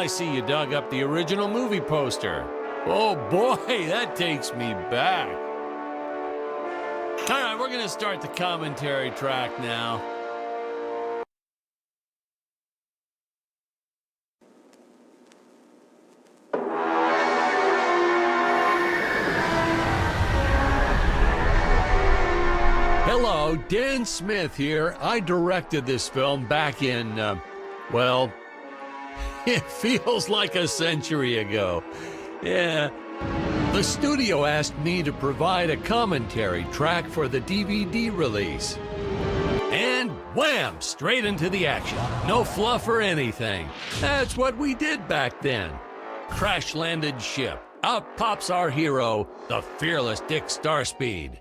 I see you dug up the original movie poster. Oh boy, that takes me back. All right, we're gonna start the commentary track now. Hello, Dan Smith here. I directed this film back in, well, it feels like a century ago. Yeah. The studio asked me to provide a commentary track for the DVD release. And wham! Straight into the action. No fluff or anything. That's what we did back then. Crash-landed ship. Out pops our hero, the fearless Dick Starspeed.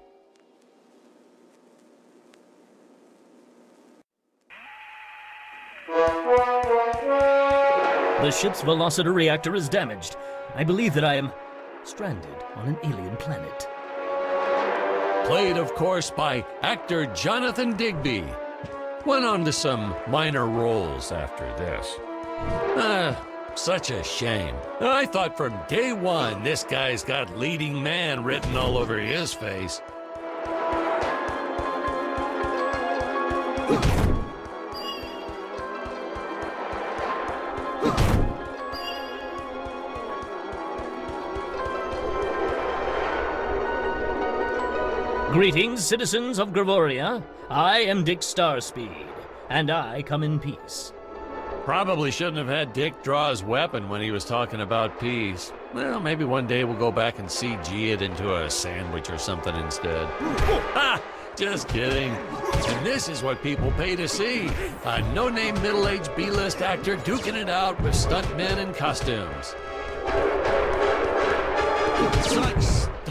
The ship's velocity reactor is damaged. I believe that I am stranded on an alien planet. Played, of course, by actor Jonathan Digby. Went on to some minor roles after this. Such a shame. I thought from day one this guy's got leading man written all over his face. Greetings, citizens of Gravoria. I am Dick Starspeed, and I come in peace. Probably shouldn't have had Dick draw his weapon when he was talking about peace. Well, maybe one day we'll go back and CG it into a sandwich or something instead. Ha! Just kidding. And this is what people pay to see. A no-name middle-aged B-list actor duking it out with stuntmen in costumes. Such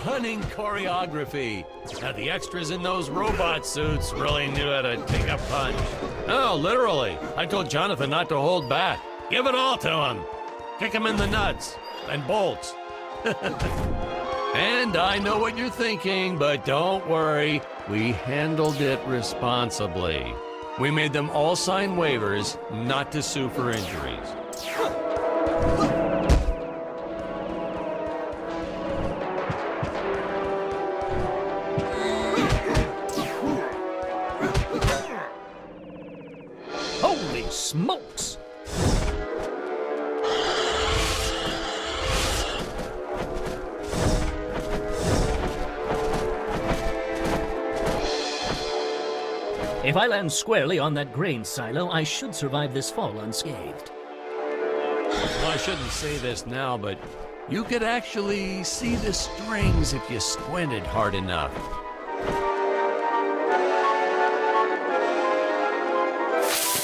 stunning choreography. Now, the extras in those robot suits really knew how to take a punch. Oh, literally. I told Jonathan not to hold back. Give it all to him. Kick him in the nuts and bolts. And I know what you're thinking, but don't worry. We handled it responsibly. We made them all sign waivers not to sue for injuries. Holy smokes! If I land squarely on that grain silo, I should survive this fall unscathed. Well, I shouldn't say this now, but you could actually see the strings if you squinted hard enough.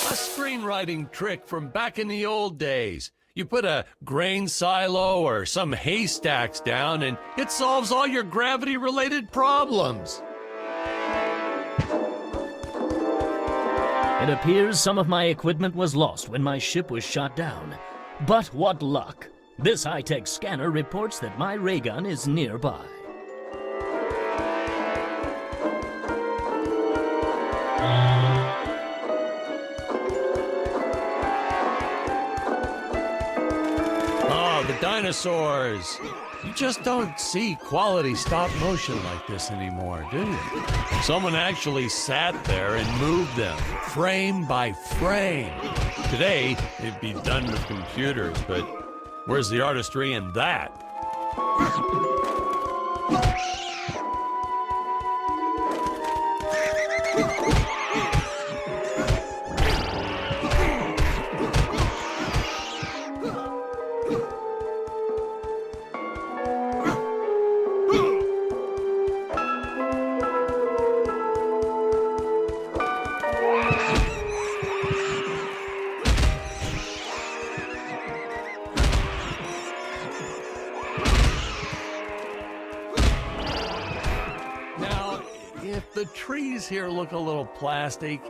A screenwriting trick from back in the old days. You put a grain silo or some haystacks down and it solves all your gravity-related problems. It appears some of my equipment was lost when my ship was shot down. But what luck! This high-tech scanner reports that my ray gun is nearby. Oh, the dinosaurs! You just don't see quality stop motion like this anymore, do you? Someone actually sat there and moved them, frame by frame. Today, it'd be done with computers, but where's the artistry in that? If the trees here look a little plastic,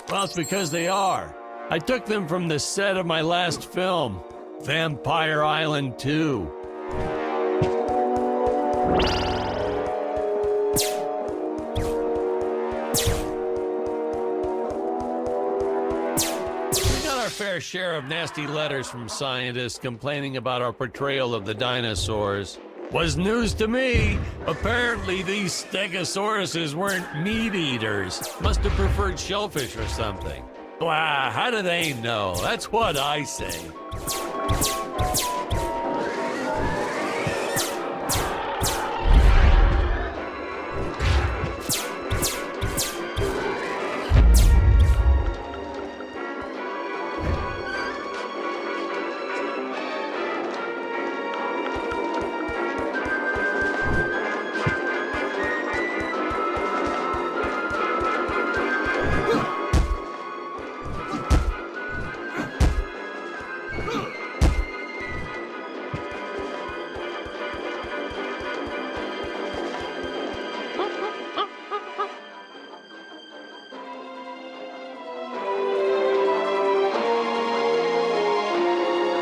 well, it's because they are. I took them from the set of my last film, Vampire Island 2. We got our fair share of nasty letters from scientists complaining about our portrayal of the dinosaurs. Was news to me. Apparently, these stegosauruses weren't meat eaters. Must have preferred shellfish or something. Blah, how do they know? That's what I say.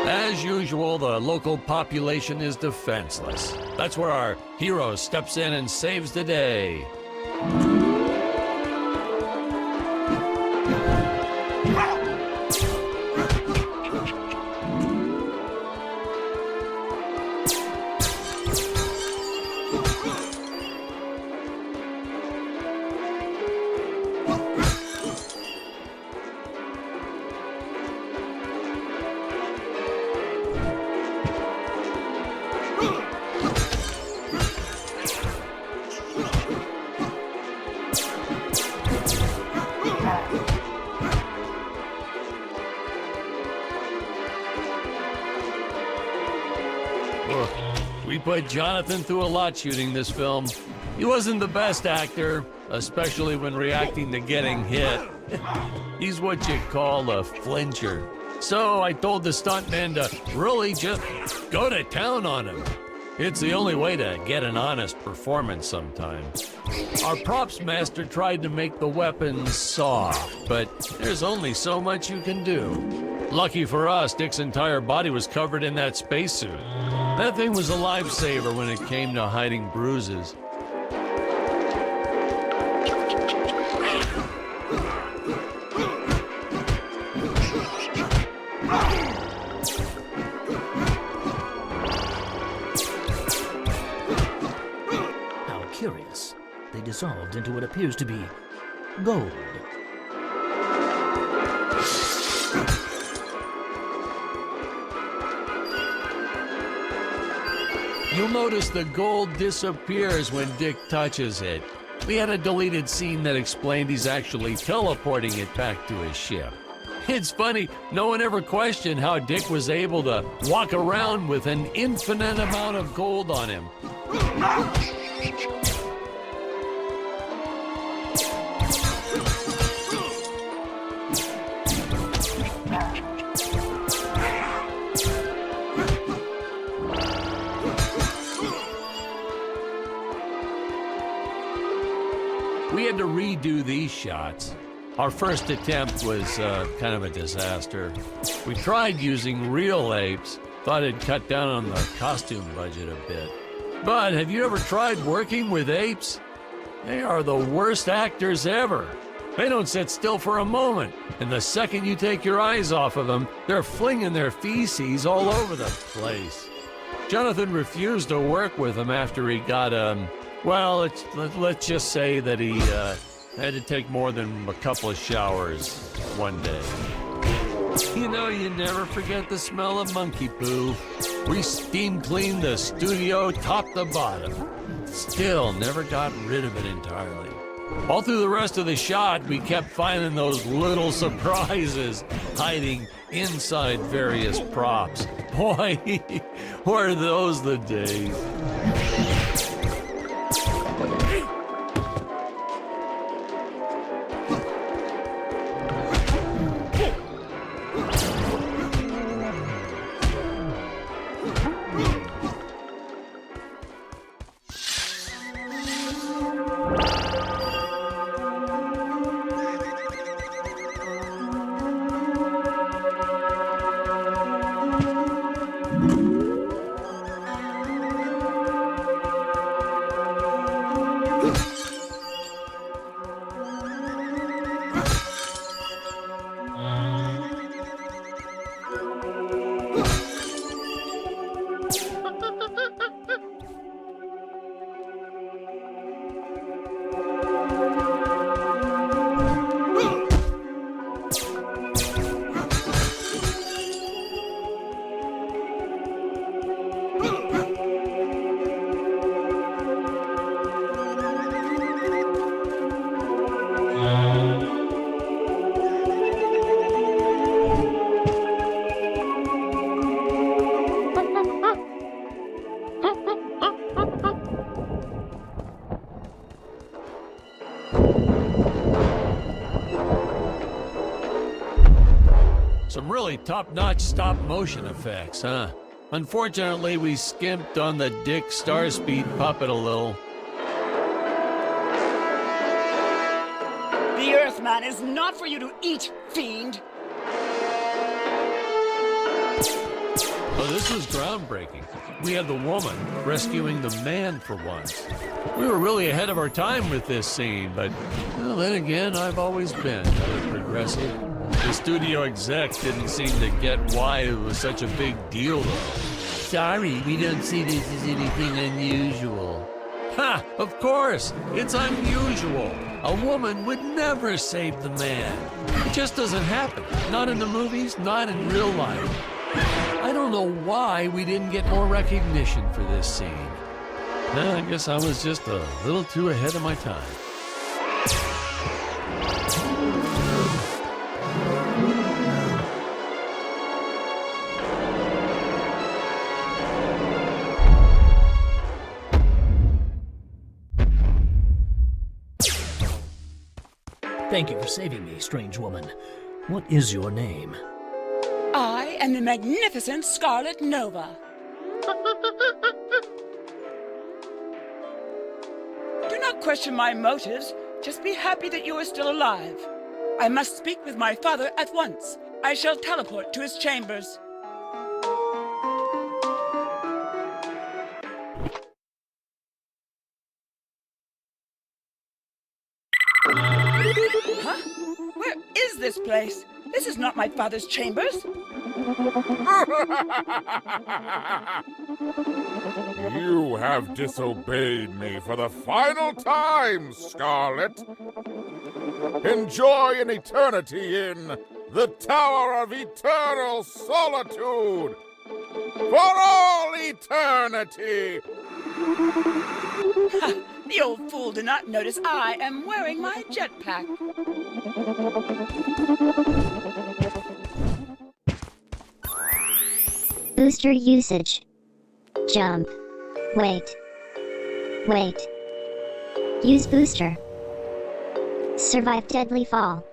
As usual, the local population is defenseless. That's where our hero steps in and saves the day. We put Jonathan through a lot shooting this film. He wasn't the best actor, especially when reacting to getting hit. He's what you call a flincher. So I told the stuntman to really just go to town on him. It's the only way to get an honest performance sometimes. Our props master tried to make the weapons soft, but there's only so much you can do. Lucky for us, Dick's entire body was covered in that spacesuit. That thing was a lifesaver when it came to hiding bruises. How curious. They dissolved into what appears to be gold. You'll notice the gold disappears when Dick touches it. We had a deleted scene that explained he's actually teleporting it back to his ship. It's funny, no one ever questioned how Dick was able to walk around with an infinite amount of gold on him. We had to redo these shots. Our first attempt was kind of a disaster. We tried using real apes, thought it'd cut down on the costume budget a bit. But have you ever tried working with apes? They are the worst actors ever. They don't sit still for a moment, and the second you take your eyes off of them, they're flinging their feces all over the place. Jonathan refused to work with them after he got well, let's just say that he had to take more than a couple of showers one day. You know, you never forget the smell of monkey poo. We steam cleaned the studio top to bottom. Still never got rid of it entirely. All through the rest of the shot, we kept finding those little surprises hiding inside various props. Boy, were those the days. Some really top-notch stop-motion effects, huh? Unfortunately, we skimped on the Dick Starspeed puppet a little. The Earthman is not for you to eat, fiend! Oh, this was groundbreaking. We had the woman rescuing the man for once. We were really ahead of our time with this scene, but well, then again, I've always been progressive. The studio exec didn't seem to get why it was such a big deal, though. Sorry, we don't see this as anything unusual. Ha! Of course! It's unusual! A woman would never save the man. It just doesn't happen. Not in the movies, not in real life. I don't know why we didn't get more recognition for this scene. I guess I was just a little too ahead of my time. Thank you for saving me, strange woman. What is your name? I am the magnificent Scarlet Nova. Do not question my motives. Just be happy that you are still alive. I must speak with my father at once. I shall teleport to his chambers. Huh? Where is this place? This is not my father's chambers. You have disobeyed me for the final time, Scarlet. Enjoy an eternity in the Tower of Eternal Solitude. For all eternity! The old fool did not notice I am wearing my jetpack. Booster usage. Jump. Wait. Wait. Use booster. Survive deadly fall.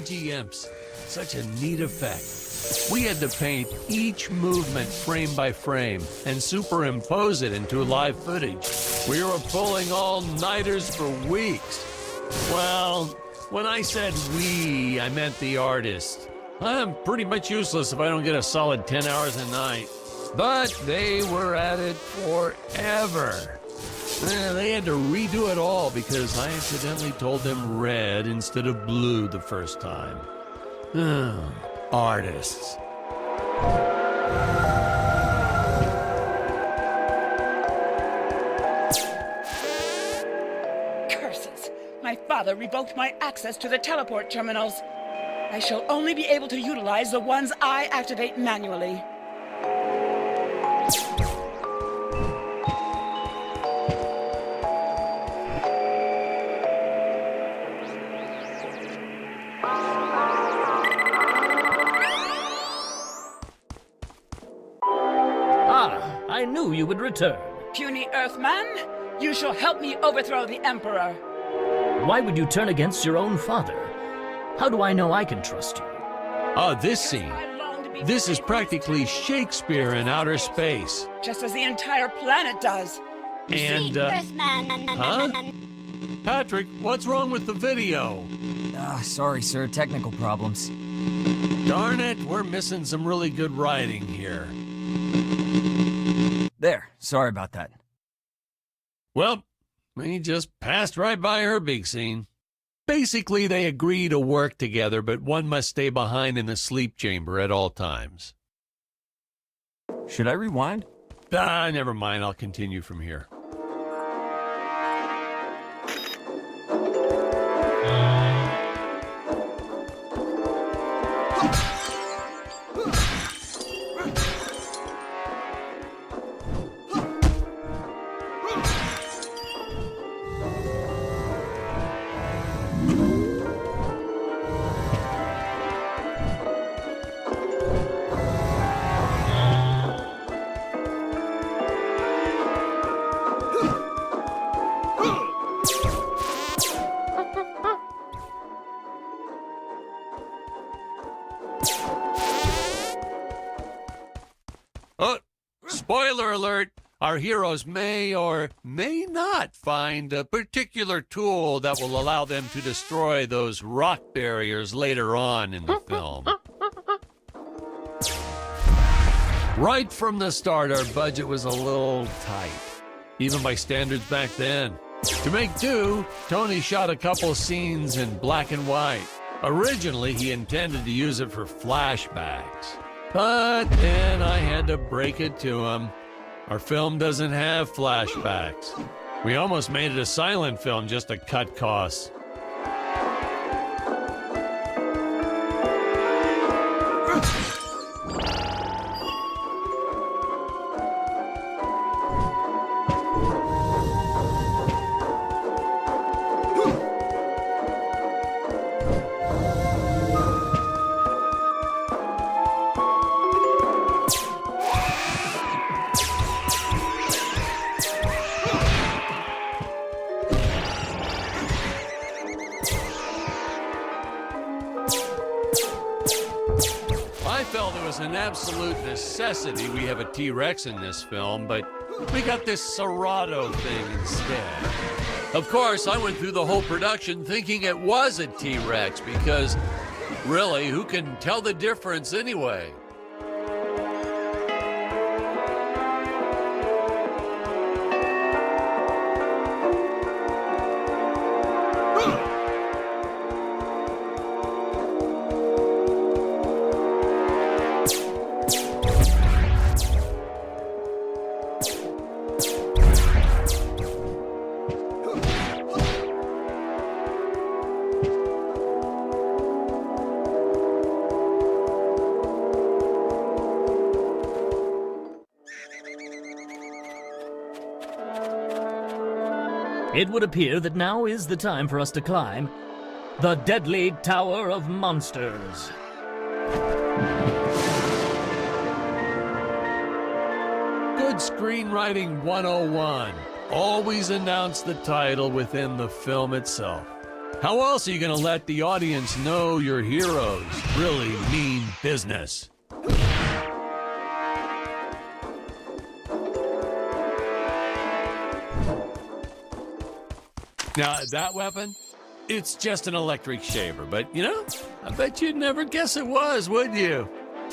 GMs. Such a neat effect. We had to paint each movement frame by frame and superimpose it into live footage. We were pulling all-nighters for weeks. Well, when I said we, I meant the artist. I'm pretty much useless if I don't get a solid 10 hours a night. But they were at it forever. They had to redo it all because I accidentally told them red instead of blue the first time. Artists. Curses! father revoked my access to the teleport terminals. I shall only be able to utilize the ones I activate manually. Ah, I knew you would return. Puny Earthman, you shall help me overthrow the Emperor. Why would you turn against your own father? How do I know I can trust you? This scene. This is practically Shakespeare in outer space. Just as the entire planet does. And, huh? Patrick, what's wrong with the video? Sorry, sir. Technical problems. Darn it, we're missing some really good writing here. There. Sorry about that. Well, we just passed right by her big scene. Basically, they agree to work together, but one must stay behind in the sleep chamber at all times. Should I rewind? Never mind. I'll continue from here. Oh, spoiler alert, our heroes may or may not find a particular tool that will allow them to destroy those rock barriers later on in the film. Right from the start, our budget was a little tight, even by standards back then. To make do, Tony shot a couple scenes in black and white. Originally, he intended to use it for flashbacks. But then I had to break it to him. Our film doesn't have flashbacks. We almost made it a silent film just to cut costs. I felt it was an absolute necessity we have a T-Rex in this film, but we got this Serato thing instead. Of course, I went through the whole production thinking it was a T-Rex because, really, who can tell the difference anyway? It would appear that now is the time for us to climb the deadly Tower of Monsters. Good screenwriting 101. Always announce the title within the film itself. How else are you going to let the audience know your heroes really mean business? Now, that weapon, it's just an electric shaver, but, you know, I bet you'd never guess it was, would you?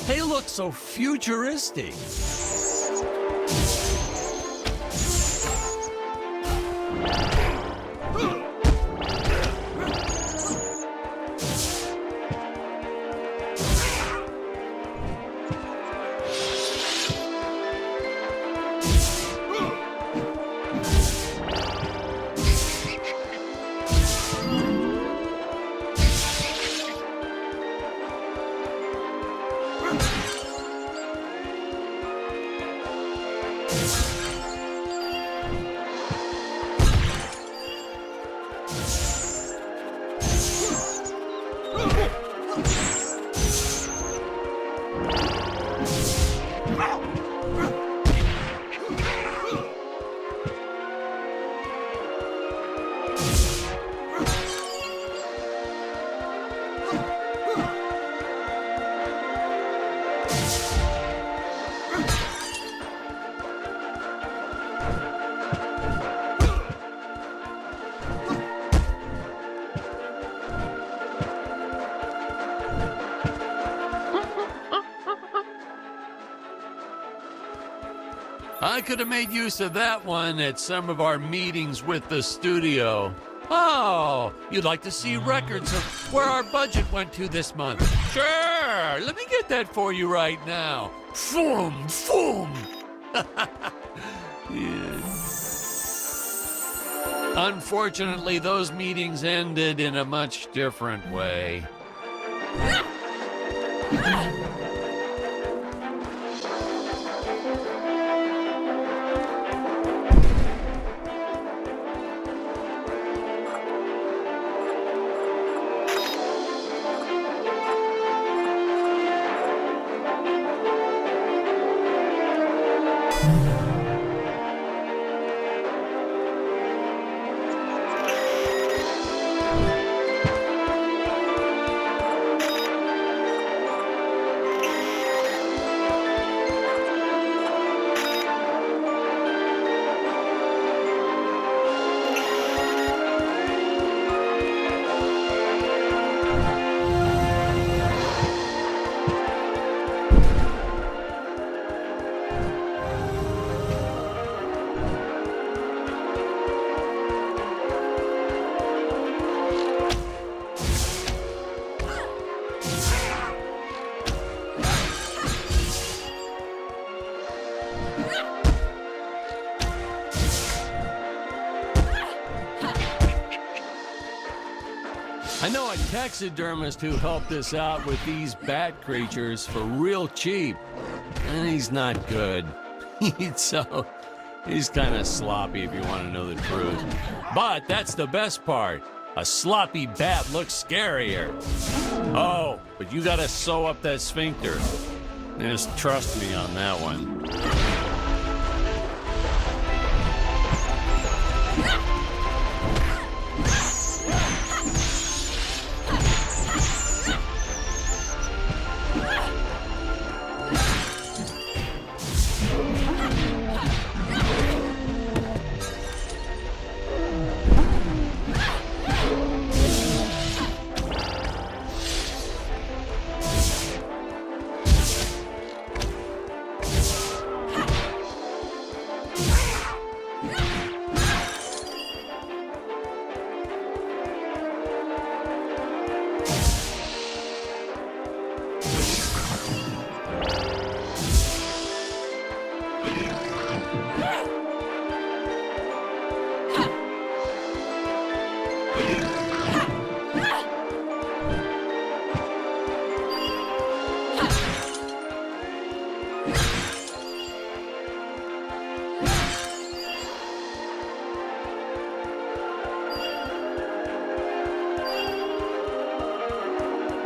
They look so futuristic. I could have made use of that one at some of our meetings with the studio. Oh, you'd like to see records of where our budget went to this month? Sure, let me get that for you right now. Foom, foom. Yeah. Unfortunately, those meetings ended in a much different way. I know a taxidermist who helped us out with these bat creatures for real cheap, and he's not good. He's kind of sloppy if you want to know the truth. But that's the best part. A sloppy bat looks scarier. Oh, but you gotta sew up that sphincter. Just trust me on that one.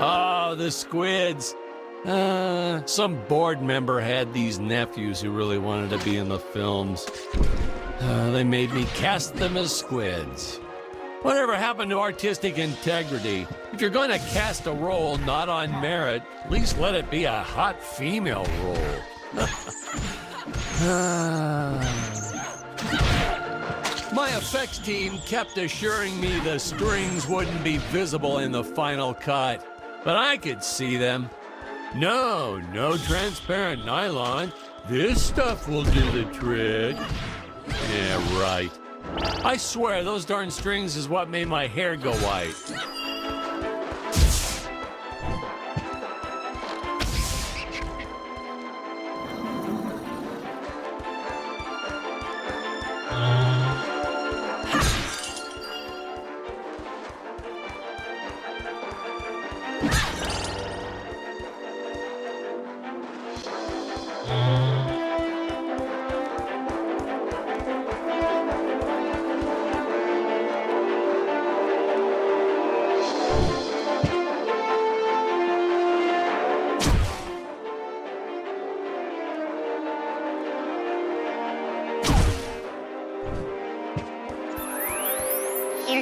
Oh, the squids. Some board member had these nephews who really wanted to be in the films. They made me cast them as squids. Whatever happened to artistic integrity? If you're going to cast a role not on merit, at least let it be a hot female role. My effects team kept assuring me the strings wouldn't be visible in the final cut, but I could see them. No transparent nylon. This stuff will do the trick. Yeah, right. I swear those darn strings is what made my hair go white.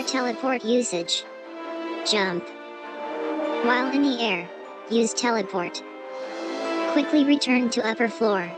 Air teleport usage. Jump. While in the air, use teleport. Quickly return to upper floor.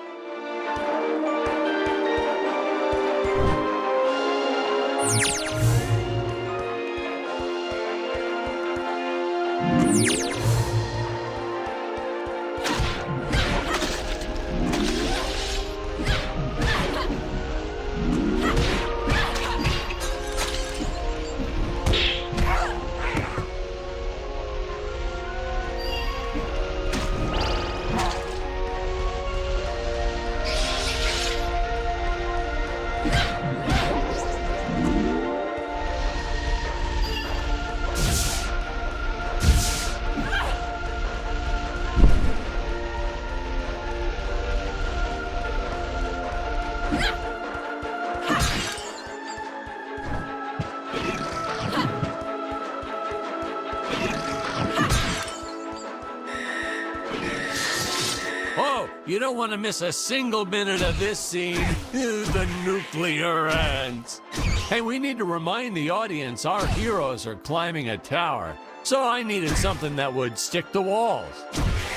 Oh, you don't want to miss a single minute of this scene. The nuclear ants. Hey, we need to remind the audience our heroes are climbing a tower. So I needed something that would stick to walls.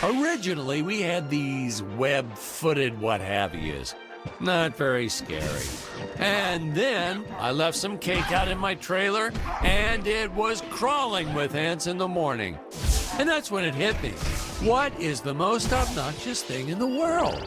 Originally, we had these web-footed what-have-yous. Not very scary. And then I left some cake out in my trailer, and it was crawling with ants in the morning. And that's when it hit me. What is the most obnoxious thing in the world?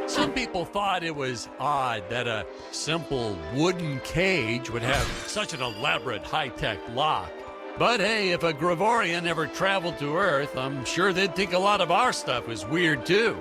Some people thought it was odd that a simple wooden cage would have such an elaborate high-tech lock. But hey, if a Gregorian ever traveled to Earth, I'm sure they'd think a lot of our stuff was weird too.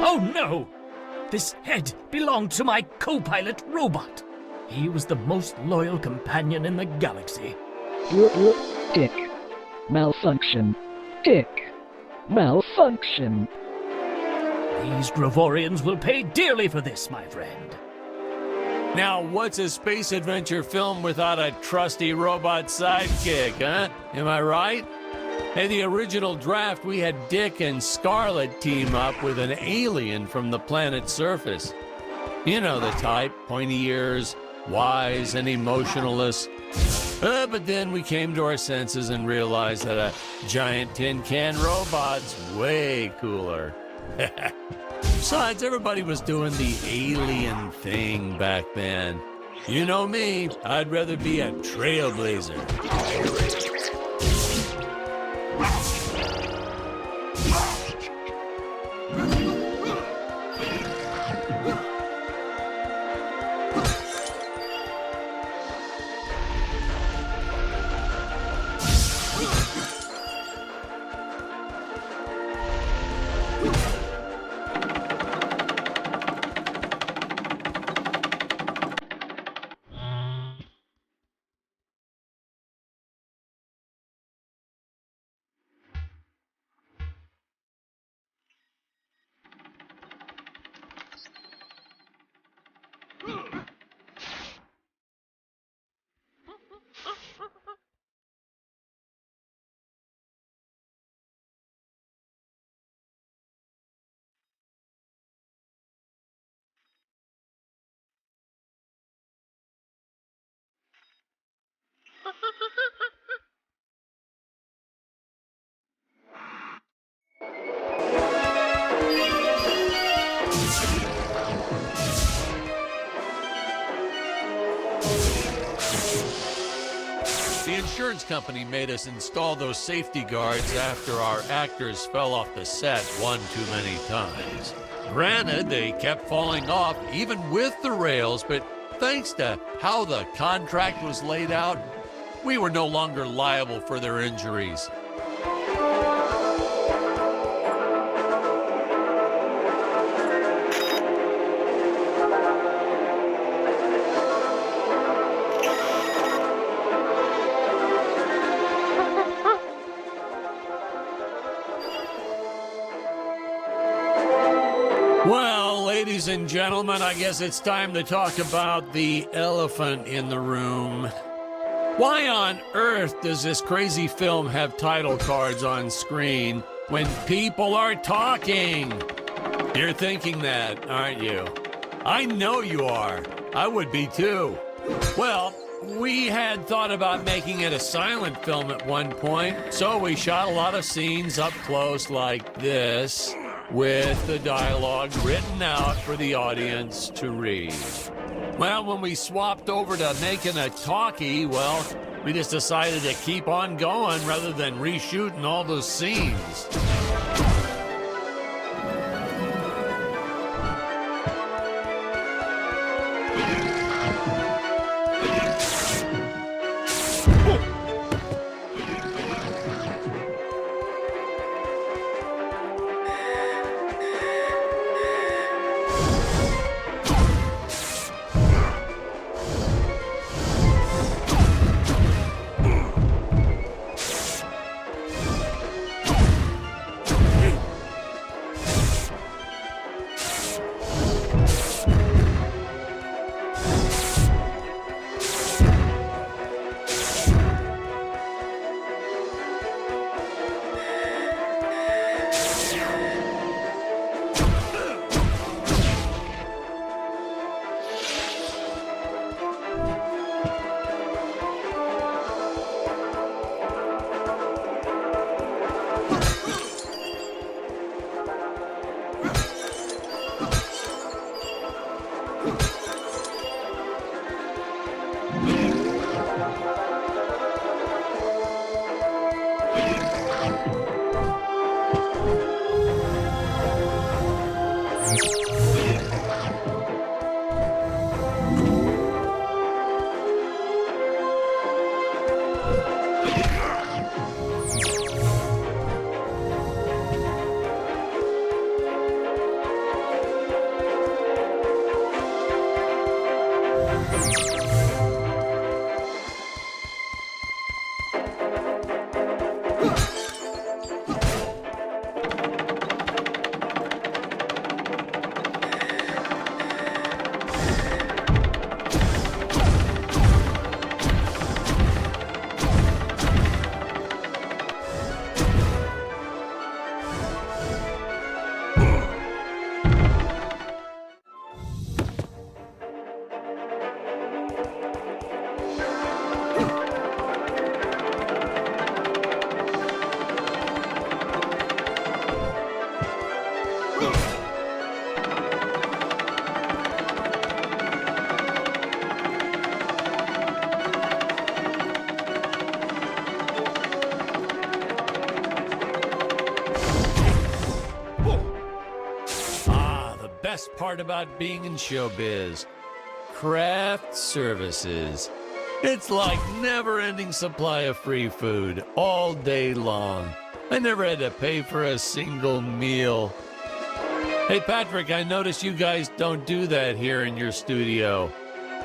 Oh no! This head belonged to my co-pilot robot. He was the most loyal companion in the galaxy. Dick. Malfunction. Dick. Malfunction. These Gravorians will pay dearly for this, my friend. Now, what's a space adventure film without a trusty robot sidekick, huh? Am I right? In the original draft, we had Dick and Scarlet team up with an alien from the planet's surface. You know the type, pointy ears, wise and emotionless. But then we came to our senses and realized that a giant tin can robot's way cooler. Besides, everybody was doing the alien thing back then. You know me, I'd rather be a trailblazer. The insurance company made us install those safety guards after our actors fell off the set one too many times. Granted, they kept falling off even with the rails, but thanks to how the contract was laid out, we were no longer liable for their injuries. Well, ladies and gentlemen, I guess it's time to talk about the elephant in the room. Why on earth does this crazy film have title cards on screen when people are talking? You're thinking that, aren't you? I know you are. I would be too. Well, we had thought about making it a silent film at one point, so we shot a lot of scenes up close like this, with the dialogue written out for the audience to read. Well, when we swapped over to making a talkie, well, we just decided to keep on going rather than reshooting all those scenes. part about being in showbiz. Craft services. It's like never-ending supply of free food all day long. I never had to pay for a single meal. Hey, Patrick, I noticed you guys don't do that here in your studio.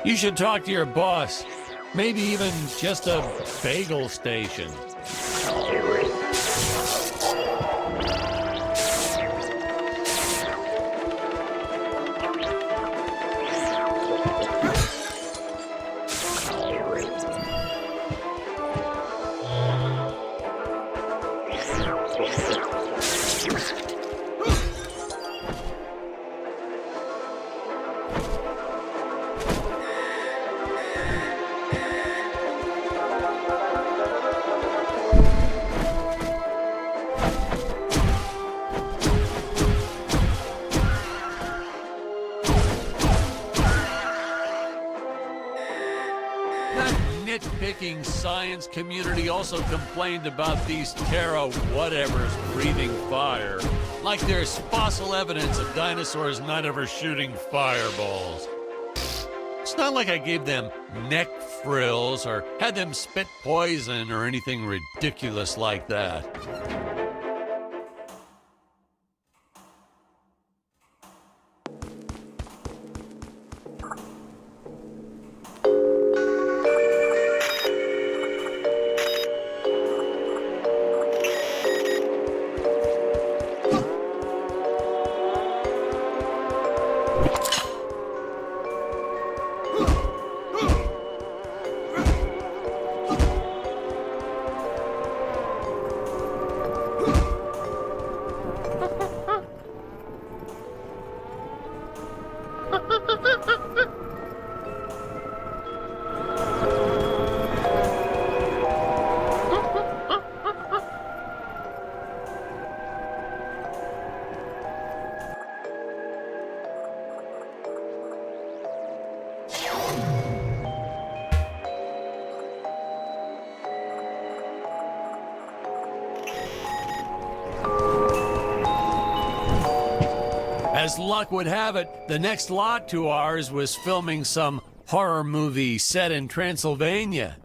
You should talk to your boss. Maybe even just a bagel station. Nitpicking science community also complained about these Terra whatevers breathing fire, like there's fossil evidence of dinosaurs not ever shooting fireballs. It's not like I gave them neck frills or had them spit poison or anything ridiculous like that. As luck would have it, the next lot to ours was filming some horror movie set in Transylvania.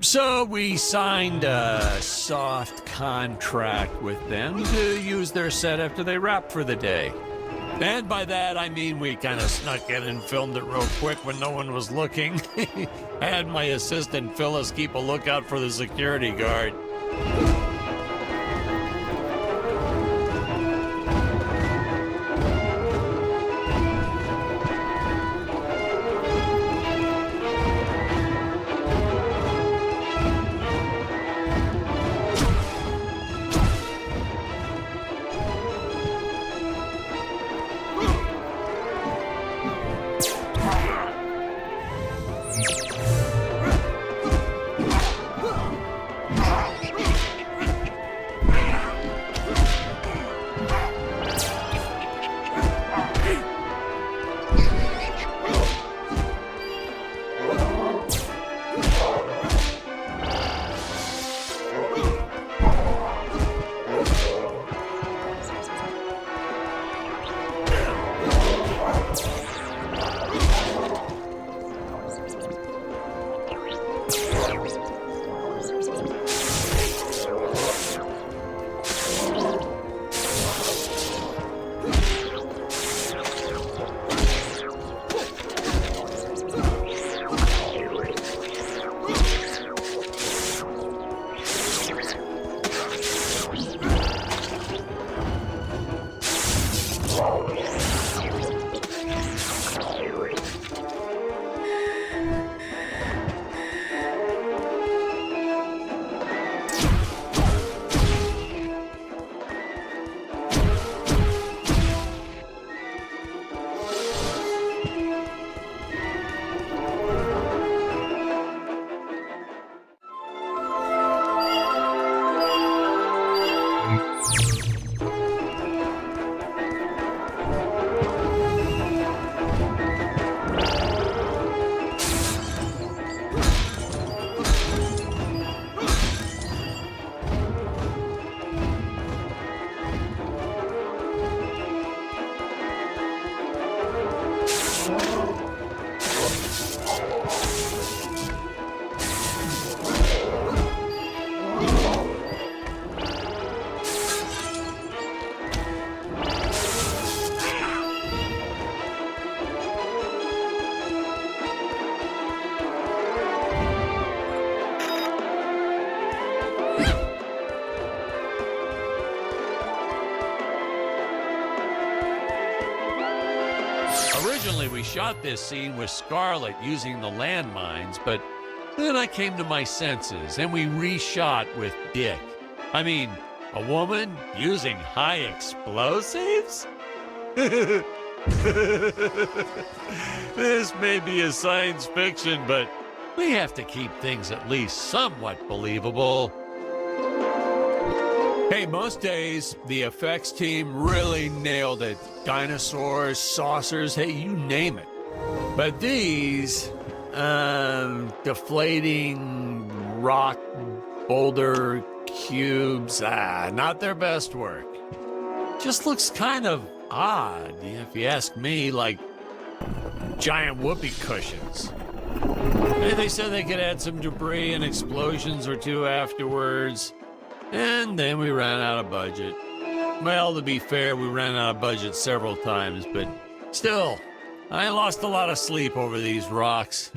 So we signed a soft contract with them to use their set after they wrapped for the day. And by that, I mean we kind of snuck in and filmed it real quick when no one was looking. I had my assistant Phyllis keep a lookout for the security guard. Originally, we shot this scene with Scarlett using the landmines, but then I came to my senses and we reshot with Dick. I mean, a woman using high explosives? This may be a science fiction, but we have to keep things at least somewhat believable. Hey, most days, the effects team really nailed it. Dinosaurs, saucers, hey, you name it. But these, deflating rock boulder cubes, not their best work. Just looks kind of odd, if you ask me, like giant whoopee cushions. Hey, they said they could add some debris and explosions or two afterwards. And then we ran out of budget. Well, to be fair, we ran out of budget several times, but still, I lost a lot of sleep over these rocks.